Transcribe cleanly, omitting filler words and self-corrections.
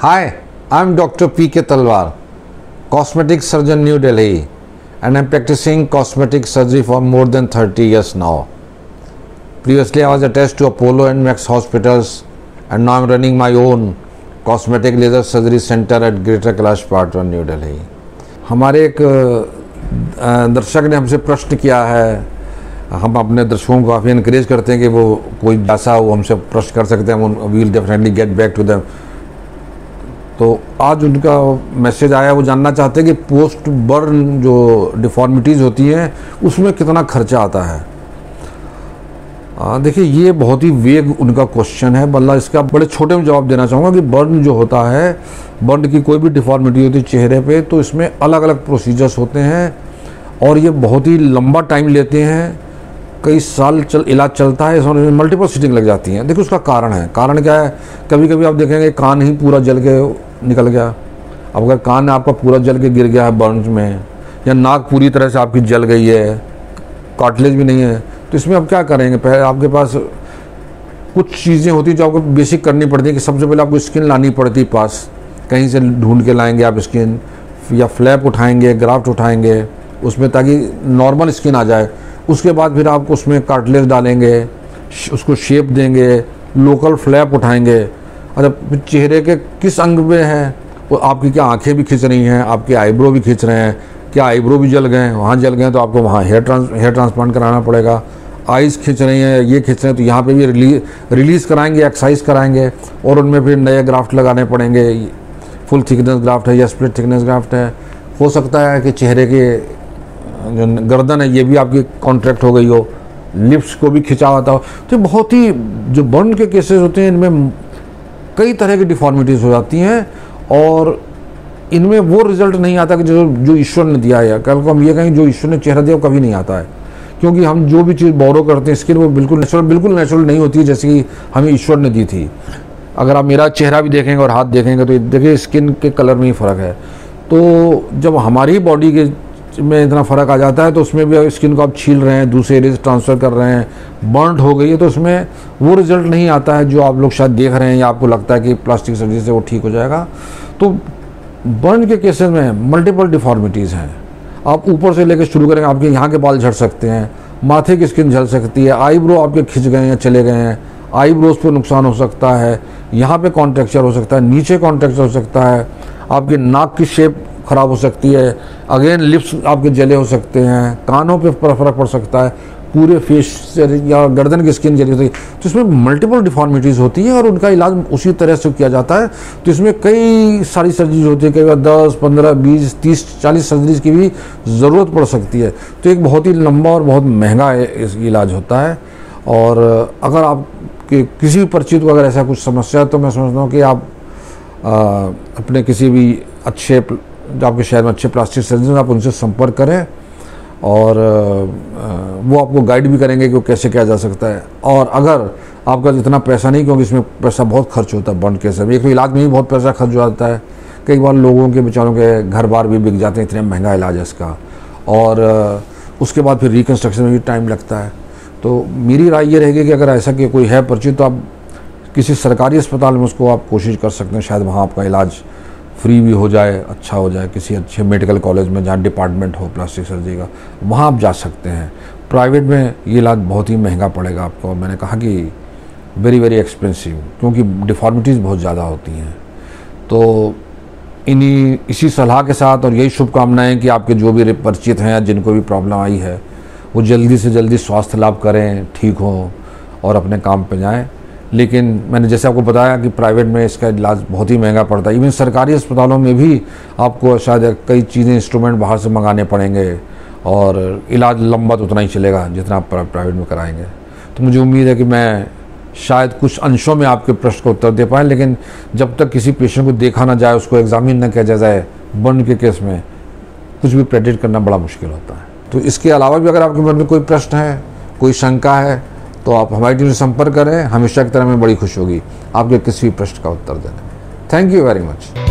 Hi, I'm Dr. P.K. Talwar, cosmetic surgeon, New Delhi, and I'm practicing cosmetic surgery for more than 30 years now. Previously, I was attached to Apollo and Max hospitals, and now I'm running my own cosmetic laser surgery center at Greater Kailash Part 1, New Delhi. हमारे एक दर्शक ने हमसे प्रश्न किया है, हम अपने दर्शकों को काफ़ी इनकरेज करते हैं कि वो कोई ऐसा वो हमसे प्रश्न कर सकते हैं, we will definitely get back to them. तो आज उनका मैसेज आया, वो जानना चाहते हैं कि पोस्ट बर्न जो डिफॉर्मिटीज़ होती हैं उसमें कितना खर्चा आता है। देखिए, ये बहुत ही वेग उनका क्वेश्चन है, बल्ला इसका बड़े छोटे में जवाब देना चाहूँगा कि बर्न जो होता है, बर्न की कोई भी डिफॉर्मिटी होती है चेहरे पे, तो इसमें अलग अलग प्रोसीजर्स होते हैं और ये बहुत ही लंबा टाइम लेते हैं। कई साल इलाज चलता है, इसमें मल्टीपल सिटिंग लग जाती हैं। देखिए, उसका कारण है। कारण क्या है? कभी कभी आप देखेंगे कान ही पूरा जल के निकल गया। अब अगर कान आपका पूरा जल के गिर गया है बर्न में, या नाक पूरी तरह से आपकी जल गई है, कार्टिलेज भी नहीं है, तो इसमें आप क्या करेंगे? पहले आपके पास कुछ चीज़ें होती हैं जो आपको बेसिक करनी पड़ती है कि सबसे पहले आपको स्किन लानी पड़ती है पास, कहीं से ढूंढ के लाएंगे आप स्किन, या फ्लैप उठाएंगे, ग्राफ्ट उठाएंगे उसमें, ताकि नॉर्मल स्किन आ जाए। उसके बाद फिर आपको उसमें कार्टिलेज डालेंगे, उसको शेप देंगे, लोकल फ्लैप उठाएंगे। अच्छा, चेहरे के किस अंग में है वो, आपकी क्या आंखें भी खींच रही हैं, आपके आईब्रो भी खींच रहे हैं, क्या आईब्रो भी जल गए हैं? वहाँ जल गए हैं तो आपको वहाँ हेयर ट्रांसप्लांट कराना पड़ेगा। आइज़ खींच रही हैं, ये खींच रहे हैं, तो यहाँ पे भी रिलीज़ कराएंगे, एक्सरसाइज कराएंगे और उनमें फिर नए ग्राफ्ट लगाने पड़ेंगे। फुल थिकनेस ग्राफ्ट है या स्प्लिट थिकनेस ग्राफ्ट है। हो सकता है कि चेहरे के जो गर्दन है ये भी आपकी कॉन्ट्रैक्ट हो गई हो, लिप्स को भी खिंचा हुआ था। तो बहुत ही जो बर्न के केसेस होते हैं इनमें कई तरह की डिफॉर्मिटीज़ हो जाती हैं और इनमें वो रिजल्ट नहीं आता कि जो ईश्वर ने दिया है। कल को हम ये कहें जो ईश्वर ने चेहरा दिया वो कभी नहीं आता है, क्योंकि हम जो भी चीज़ बोरो करते हैं स्किन, वो बिल्कुल नेचुरल नहीं होती है जैसे कि हमें ईश्वर ने दी थी। अगर आप मेरा चेहरा भी देखेंगे और हाथ देखेंगे तो देखिए स्किन के कलर में ही फ़र्क है। तो जब हमारी बॉडी के में इतना फ़र्क आ जाता है तो उसमें भी स्किन को आप छील रहे हैं, दूसरे एरिया से ट्रांसफ़र कर रहे हैं, बर्न हो गई है, तो उसमें वो रिज़ल्ट नहीं आता है जो आप लोग शायद देख रहे हैं या आपको लगता है कि प्लास्टिक सर्जरी से वो ठीक हो जाएगा। तो बर्न के केसेस में मल्टीपल डिफॉर्मिटीज़ हैं। आप ऊपर से लेकर शुरू करेंगे, आपके यहाँ के बाल झड़ सकते हैं, माथे की स्किन झड़ सकती है, आईब्रो आपके खिंच गए हैं, चले गए हैं, आईब्रोज पर नुकसान हो सकता है, यहाँ पे कॉन्ट्रैक्चर हो सकता है, नीचे कॉन्ट्रैक्चर हो सकता है, आपकी नाक की शेप ख़राब हो सकती है, अगेन लिप्स आपके जले हो सकते हैं, कानों पे फ़र्क पड़ सकता है, पूरे फेस से या गर्दन की स्किन जली होती है। तो इसमें मल्टीपल डिफॉर्मिटीज़ होती हैं और उनका इलाज उसी तरह से किया जाता है। तो इसमें कई सारी सर्जरीज होती है, कई बार 10, 15, 20, 30, 40 सर्जरीज की भी ज़रूरत पड़ सकती है। तो एक बहुत ही लंबा और बहुत महंगा इलाज होता है। और अगर आप किसी भी परिचित को अगर ऐसा कुछ समस्या है तो मैं समझता हूँ कि आप अपने किसी भी अच्छे, जो आपके शहर में अच्छे प्लास्टिक सर्जन, आप उनसे संपर्क करें और वो आपको गाइड भी करेंगे कि वो कैसे किया जा सकता है। और अगर आपका इतना पैसा नहीं, क्योंकि इसमें पैसा बहुत खर्च होता है बर्न के सब, एक तो इलाज में ही बहुत पैसा खर्च हो जाता है, कई बार लोगों के बेचारों के घर बार भी बिक जाते हैं, इतना महंगा इलाज है इसका। और उसके बाद फिर रिकन्स्ट्रक्शन में भी टाइम लगता है। तो मेरी राय ये रहेगी कि अगर ऐसा कि कोई है परिचित तो आप किसी सरकारी अस्पताल में उसको आप कोशिश कर सकते हैं, शायद वहाँ आपका इलाज फ्री भी हो जाए, अच्छा हो जाए। किसी अच्छे मेडिकल कॉलेज में जहाँ डिपार्टमेंट हो प्लास्टिक सर्जरी का, वहाँ आप जा सकते हैं। प्राइवेट में ये इलाज बहुत ही महंगा पड़ेगा आपको। मैंने कहा कि वेरी एक्सपेंसिव, क्योंकि डिफॉर्मिटीज़ बहुत ज़्यादा होती हैं। तो इसी सलाह के साथ और यही शुभकामनाएं कि आपके जो भी परिचित हैं या जिनको भी प्रॉब्लम आई है वो जल्दी से जल्दी स्वास्थ्य लाभ करें, ठीक हों और अपने काम पे जाएं। लेकिन मैंने जैसे आपको बताया कि प्राइवेट में इसका इलाज बहुत ही महंगा पड़ता है। इवन सरकारी अस्पतालों में भी आपको शायद कई चीज़ें, इंस्ट्रूमेंट बाहर से मंगाने पड़ेंगे और इलाज लंबा तो उतना ही चलेगा जितना आप प्राइवेट में कराएंगे। तो मुझे उम्मीद है कि मैं शायद कुछ अंशों में आपके प्रश्न को उत्तर दे पाएँ, लेकिन जब तक किसी पेशेंट को देखा ना जाए, उसको एग्जामिन न किया जाए, बर्न के केस में कुछ भी प्रेडिक्ट करना बड़ा मुश्किल होता है। तो इसके अलावा भी अगर आपके मन में कोई प्रश्न है, कोई शंका है, तो आप हमारी टीम से संपर्क करें। हमेशा की तरह मैं बड़ी खुश होगी आपके किसी भी प्रश्न का उत्तर देने में। Thank you very much.